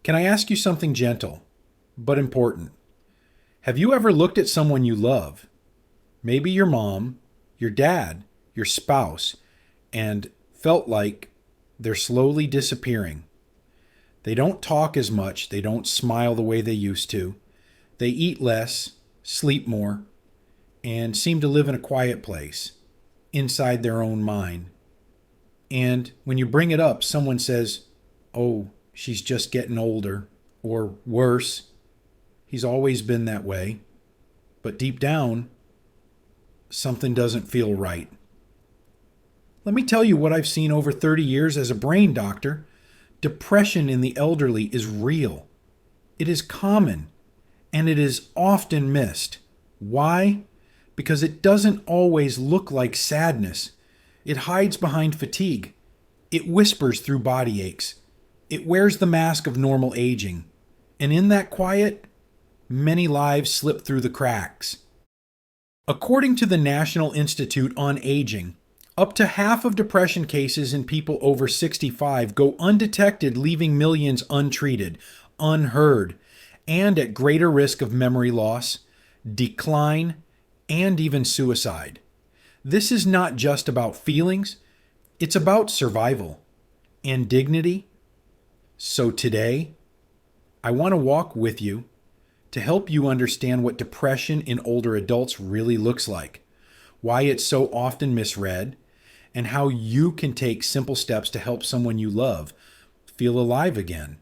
Can I ask you something gentle, but important? Have you ever looked at someone you love, maybe your mom, your dad, your spouse, and felt like they're slowly disappearing? They don't talk as much, they don't smile the way they used to, they eat less, sleep more, and seem to live in a quiet place, inside their own mind. And when you bring it up, someone says, "Oh, she's just getting older," or worse, "He's always been that way." But deep down, something doesn't feel right. Let me tell you what I've seen over 30 years as a brain doctor. Depression in the elderly is real. It is common, and it is often missed. Why? Because it doesn't always look like sadness. It hides behind fatigue. It whispers through body aches. It wears the mask of normal aging. And in that quiet, many lives slip through the cracks. According to the National Institute on Aging, up to half of depression cases in people over 65 go undetected, leaving millions untreated, unheard, and at greater risk of memory loss, decline, and even suicide. This is not just about feelings, it's about survival and dignity. So today, I want to walk with you to help you understand what depression in older adults really looks like, why it's so often misread, and how you can take simple steps to help someone you love feel alive again.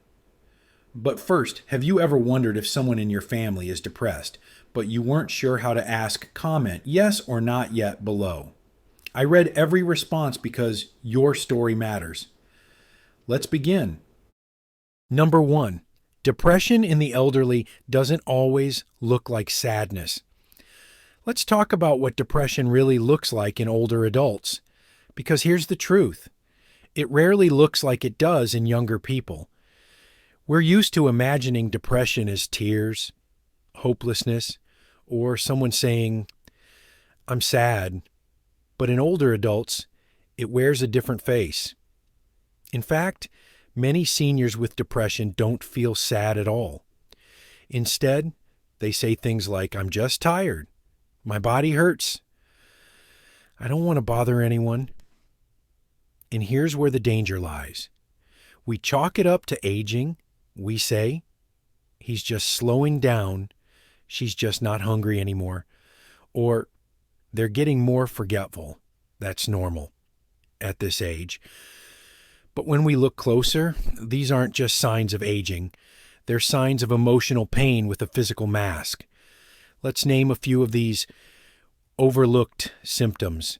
But first, have you ever wondered if someone in your family is depressed, but you weren't sure how to ask? Comment yes or not yet below. I read every response because your story matters. Let's begin. Number 1. Depression in the elderly doesn't always look like sadness. Let's talk about what depression really looks like in older adults. Because here's the truth. It rarely looks like it does in younger people. We're used to imagining depression as tears, hopelessness, or someone saying, "I'm sad." But in older adults, it wears a different face. In fact, many seniors with depression don't feel sad at all. Instead, they say things like, "I'm just tired. My body hurts. I don't want to bother anyone." And here's where the danger lies. We chalk it up to aging. We say, "He's just slowing down. She's just not hungry anymore." Or, "They're getting more forgetful. That's normal at this age." But when we look closer, these aren't just signs of aging. They're signs of emotional pain with a physical mask. Let's name a few of these overlooked symptoms.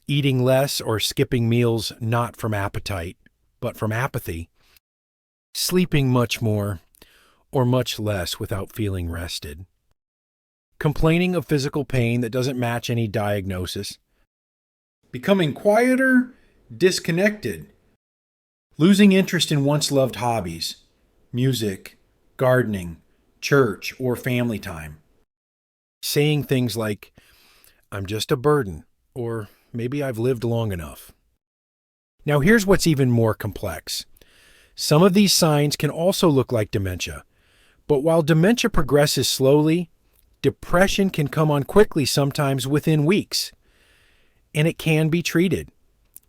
Eating less or skipping meals not from appetite, but from apathy. Sleeping much more or much less without feeling rested. Complaining of physical pain that doesn't match any diagnosis. Becoming quieter, disconnected. Losing interest in once loved hobbies, music, gardening, church, or family time. Saying things like, "I'm just a burden," or "Maybe I've lived long enough." Now here's what's even more complex. Some of these signs can also look like dementia. But while dementia progresses slowly, depression can come on quickly, sometimes within weeks. And it can be treated.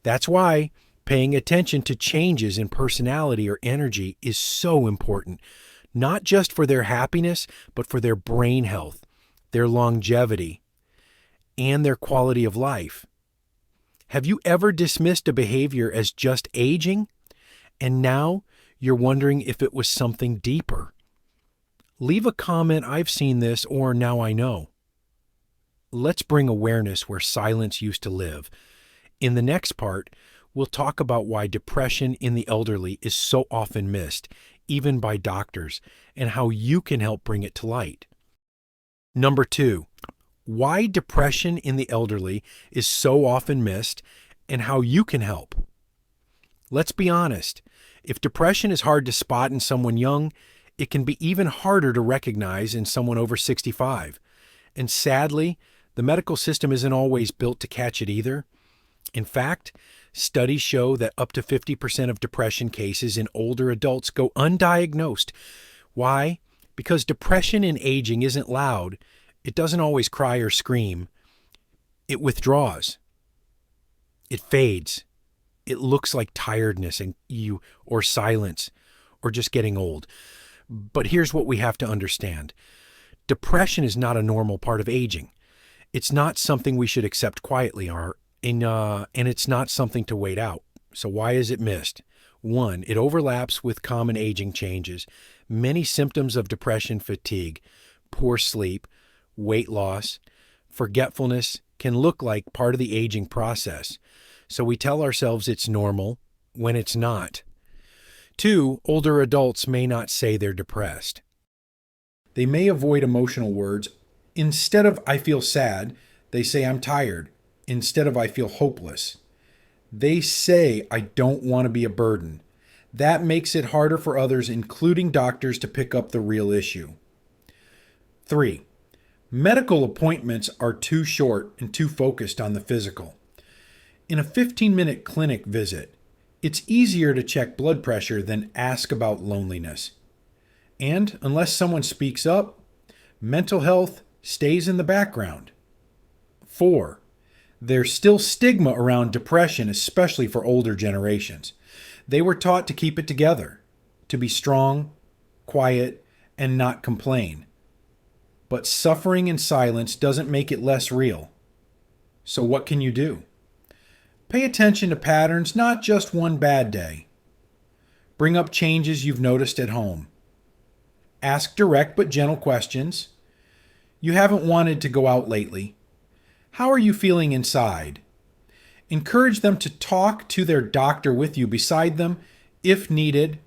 That's why paying attention to changes in personality or energy is so important, not just for their happiness, but for their brain health, their longevity, and their quality of life. Have you ever dismissed a behavior as just aging, and now you're wondering if it was something deeper? Leave a comment, "I've seen this," or "Now I know." Let's bring awareness where silence used to live. In the next part, we'll talk about why depression in the elderly is so often missed, even by doctors, and how you can help bring it to light. Number 2, why depression in the elderly is so often missed and how you can help. Let's be honest. If depression is hard to spot in someone young, it can be even harder to recognize in someone over 65. And sadly, the medical system isn't always built to catch it either. In fact, Studies show that up to 50% of depression cases in older adults go undiagnosed. Why? Because depression in aging isn't loud. It doesn't always cry or scream. It withdraws. It fades. It looks like tiredness and or silence or just getting old. But here's what we have to understand. Depression is not a normal part of aging. It's not something we should accept quietly, and it's not something to wait out. So why is it missed? One, it overlaps with common aging changes. Many symptoms of depression, fatigue, poor sleep, weight loss, forgetfulness can look like part of the aging process. So we tell ourselves it's normal when it's not. Two, older adults may not say they're depressed. They may avoid emotional words. Instead of "I feel sad," they say "I'm tired." Instead of "I feel hopeless." They say "I don't want to be a burden." That makes it harder for others, including doctors, to pick up the real issue. 3. Medical appointments are too short and too focused on the physical. In a 15-minute clinic visit, it's easier to check blood pressure than ask about loneliness. And unless someone speaks up, mental health stays in the background. 4. There's still stigma around depression, especially for older generations. They were taught to keep it together, to be strong, quiet, and not complain. But suffering in silence doesn't make it less real. So what can you do? Pay attention to patterns, not just one bad day. Bring up changes you've noticed at home. Ask direct but gentle questions. You haven't wanted to go out lately. How are you feeling inside? Encourage them to talk to their doctor with you beside them if needed.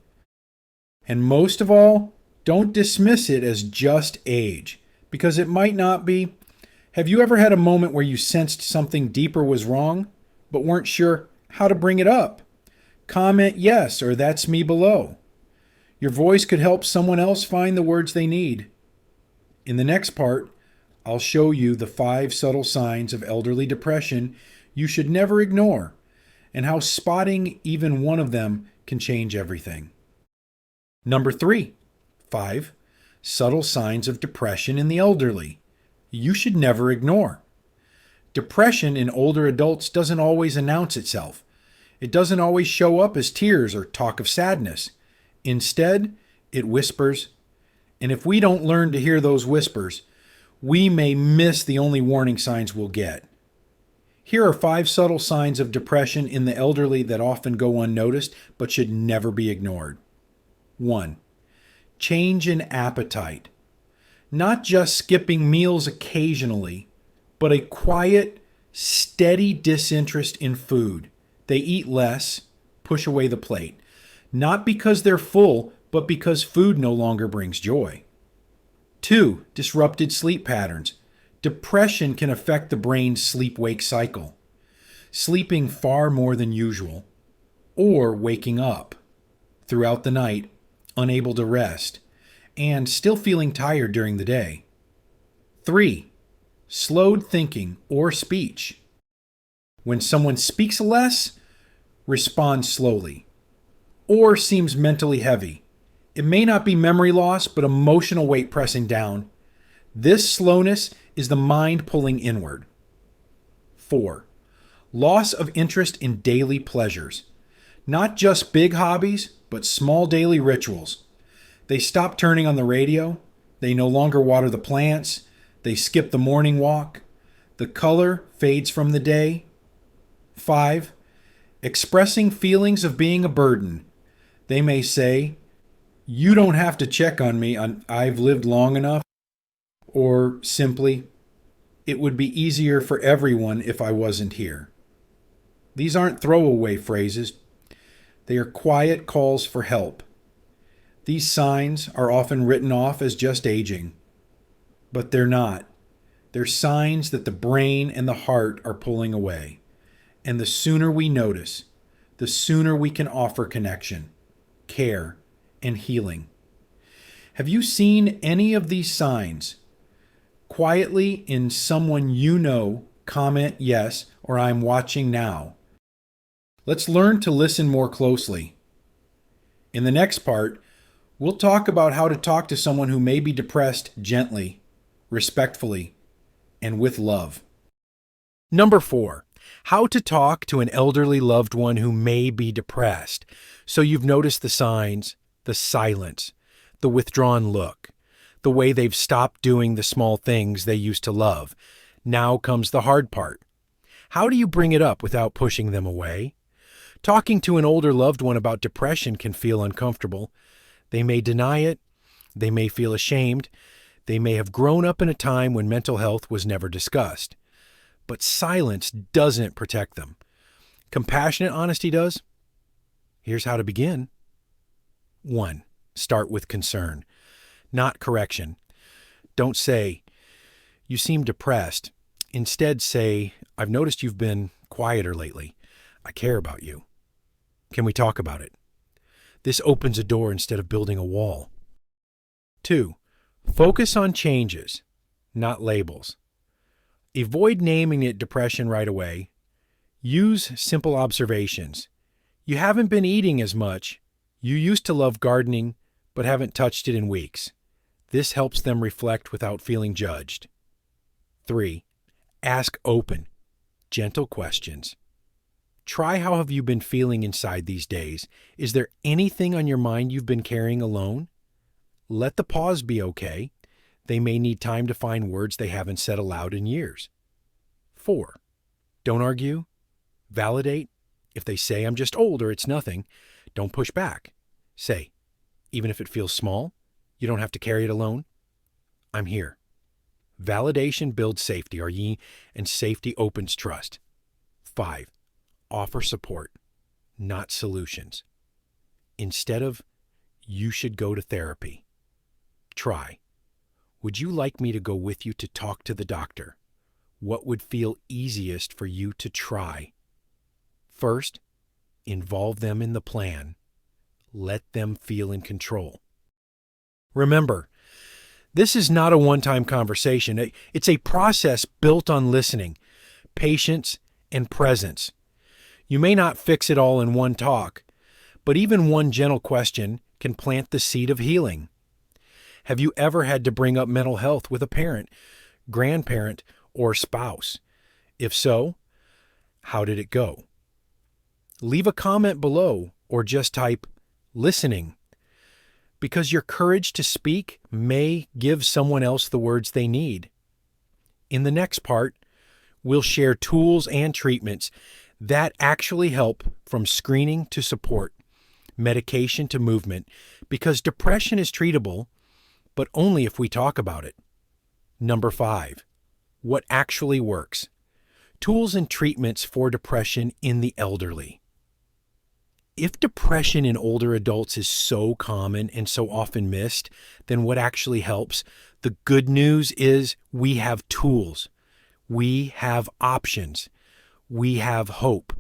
And most of all, don't dismiss it as just age, because it might not be. Have you ever had a moment where you sensed something deeper was wrong, but weren't sure how to bring it up? Comment yes or "That's me" below. Your voice could help someone else find the words they need. In the next part, I'll show you the 5 subtle signs of elderly depression you should never ignore, and how spotting even one of them can change everything. Number 3, 5 subtle signs of depression in the elderly you should never ignore. Depression in older adults doesn't always announce itself. It doesn't always show up as tears or talk of sadness. Instead, it whispers, and if we don't learn to hear those whispers, we may miss the only warning signs we'll get. Here are 5 subtle signs of depression in the elderly that often go unnoticed but should never be ignored. 1. Change in appetite. Not just skipping meals occasionally, but a quiet, steady disinterest in food. They eat less, push away the plate. Not because they're full, but because food no longer brings joy. 2. Disrupted sleep patterns. Depression can affect the brain's sleep-wake cycle. Sleeping far more than usual, or waking up throughout the night, unable to rest, and still feeling tired during the day. 3. Slowed thinking or speech. When someone speaks less, responds slowly, or seems mentally heavy. It may not be memory loss, but emotional weight pressing down. This slowness is the mind pulling inward. 4. Loss of interest in daily pleasures. Not just big hobbies, but small daily rituals. They stop turning on the radio. They no longer water the plants. They skip the morning walk. The color fades from the day. 5. Expressing feelings of being a burden. They may say, "You don't have to check on me. I've lived long enough." Or simply, "It would be easier for everyone if I wasn't here." These aren't throwaway phrases. They are quiet calls for help. These signs are often written off as just aging, but they're not. They're signs that the brain and the heart are pulling away. And the sooner we notice, the sooner we can offer connection, care, and healing. Have you seen any of these signs? Quietly in someone you know, comment yes or "I'm watching now." Let's learn to listen more closely. In the next part, we'll talk about how to talk to someone who may be depressed gently, respectfully, and with love. Number 4, how to talk to an elderly loved one who may be depressed. So you've noticed the signs, the silence, the withdrawn look, the way they've stopped doing the small things they used to love. Now comes the hard part. How do you bring it up without pushing them away? Talking to an older loved one about depression can feel uncomfortable. They may deny it. They may feel ashamed. They may have grown up in a time when mental health was never discussed. But silence doesn't protect them. Compassionate honesty does. Here's how to begin. 1. Start with concern, not correction. Don't say, "You seem depressed." Instead say, "I've noticed you've been quieter lately. I care about you. Can we talk about it?" This opens a door instead of building a wall. 2. Focus on changes, not labels. Avoid naming it depression right away. Use simple observations. "You haven't been eating as much. You used to love gardening, but haven't touched it in weeks." This helps them reflect without feeling judged. 3. Ask open, gentle questions. Try how have you been feeling inside these days? Is there anything on your mind you've been carrying alone? Let the pause be okay. They may need time to find words they haven't said aloud in years. 4. Don't argue. Validate. If they say, "I'm just old," or "it's nothing," don't push back. Say, "Even if it feels small, you don't have to carry it alone. I'm here." Validation builds safety, and safety opens trust. 5. Offer support, not solutions. Instead of, "You should go to therapy," try, "Would you like me to go with you to talk to the doctor? What would feel easiest for you to try?" First, involve them in the plan. Let them feel in control. Remember, this is not a one-time conversation. It's a process built on listening, patience, and presence. You may not fix it all in one talk, but even one gentle question can plant the seed of healing. Have you ever had to bring up mental health with a parent, grandparent, or spouse? If so, how did it go? Leave a comment below or just type "listening," because your courage to speak may give someone else the words they need. In the next part, we'll share tools and treatments that actually help, from screening to support, medication to movement, because depression is treatable, but only if we talk about it. Number 5, what actually works. Tools and treatments for depression in the elderly. If depression in older adults is so common and so often missed, then what actually helps? The good news is we have tools. We have options. We have hope.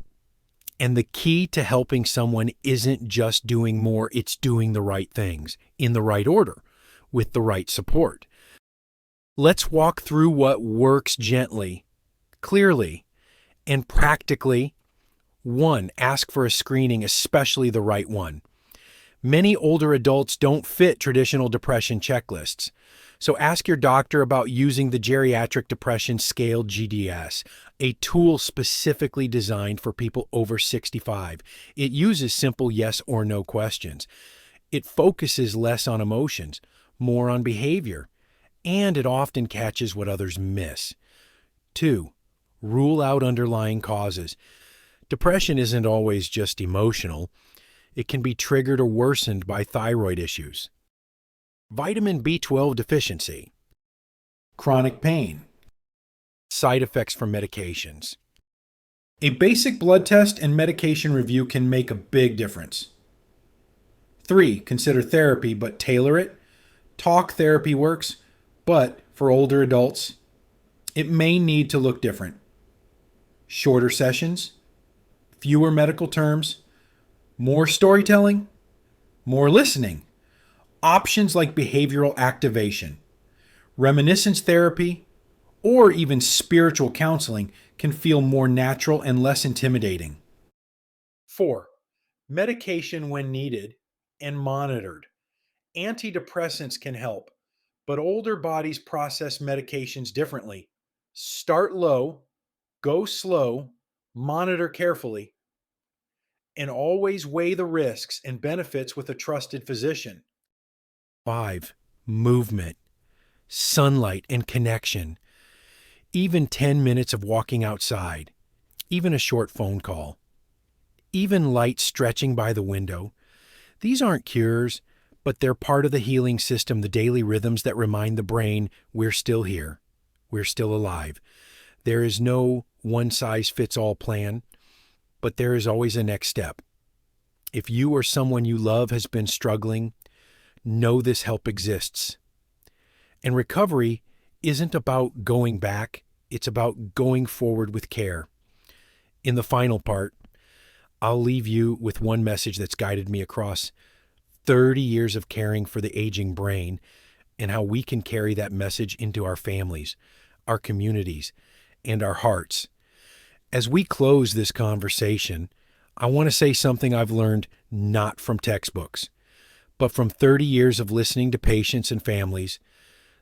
And the key to helping someone isn't just doing more, it's doing the right things in the right order with the right support. Let's walk through what works gently, clearly, and practically. 1, ask for a screening, especially the right one. Many older adults don't fit traditional depression checklists. So ask your doctor about using the Geriatric Depression Scale GDS, a tool specifically designed for people over 65. It uses simple yes or no questions. It focuses less on emotions, more on behavior, and it often catches what others miss. 2, rule out underlying causes. Depression isn't always just emotional. It can be triggered or worsened by thyroid issues, vitamin B12 deficiency, chronic pain, side effects from medications. A basic blood test and medication review can make a big difference. 3, consider therapy, but tailor it. Talk therapy works, but for older adults, it may need to look different. Shorter sessions, fewer medical terms, more storytelling, more listening. Options like behavioral activation, reminiscence therapy, or even spiritual counseling can feel more natural and less intimidating. 4. Medication when needed and monitored. Antidepressants can help, but older bodies process medications differently. Start low, go slow, monitor carefully, and always weigh the risks and benefits with a trusted physician. 5. Movement, sunlight, and connection. Even 10 minutes of walking outside, even a short phone call, even light stretching by the window. These aren't cures, but they're part of the healing system, the daily rhythms that remind the brain we're still here, we're still alive. There is no one-size-fits-all plan, but there is always a next step. If you or someone you love has been struggling, know this help exists. And recovery isn't about going back, it's about going forward with care. In the final part, I'll leave you with one message that's guided me across 30 years of caring for the aging brain, and how we can carry that message into our families, our communities, and our hearts. As we close this conversation, I want to say something I've learned not from textbooks, but from 30 years of listening to patients and families.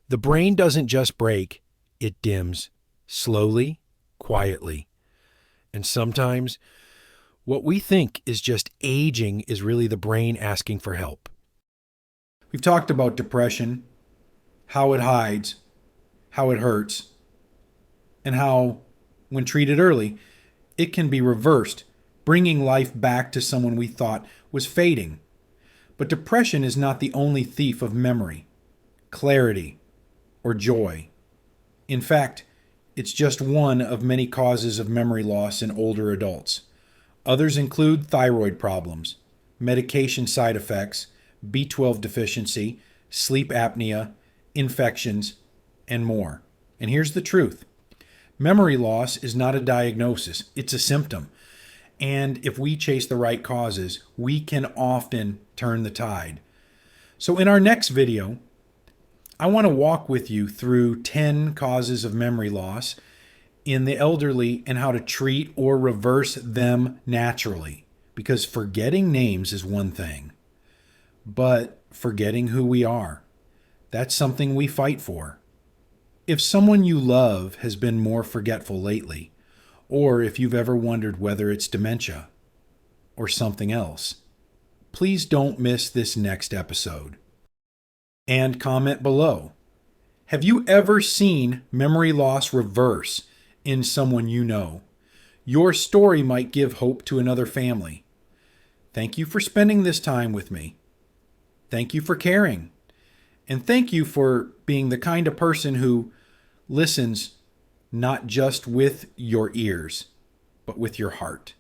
The brain doesn't just break, it dims, slowly, quietly. And sometimes, what we think is just aging is really the brain asking for help. We've talked about depression, how it hides, how it hurts, and how, when treated early, it can be reversed, bringing life back to someone we thought was fading. But depression is not the only thief of memory, clarity, or joy. In fact, it's just one of many causes of memory loss in older adults. Others include thyroid problems, medication side effects, B12 deficiency, sleep apnea, infections, and more. And here's the truth. Memory loss is not a diagnosis, it's a symptom. And if we chase the right causes, we can often turn the tide. So in our next video, I want to walk with you through 10 causes of memory loss in the elderly and how to treat or reverse them naturally. Because forgetting names is one thing, but forgetting who we are, that's something we fight for. If someone you love has been more forgetful lately, or if you've ever wondered whether it's dementia or something else, please don't miss this next episode. And comment below. Have you ever seen memory loss reverse in someone you know? Your story might give hope to another family. Thank you for spending this time with me. Thank you for caring. And thank you for being the kind of person who listens not just with your ears, but with your heart.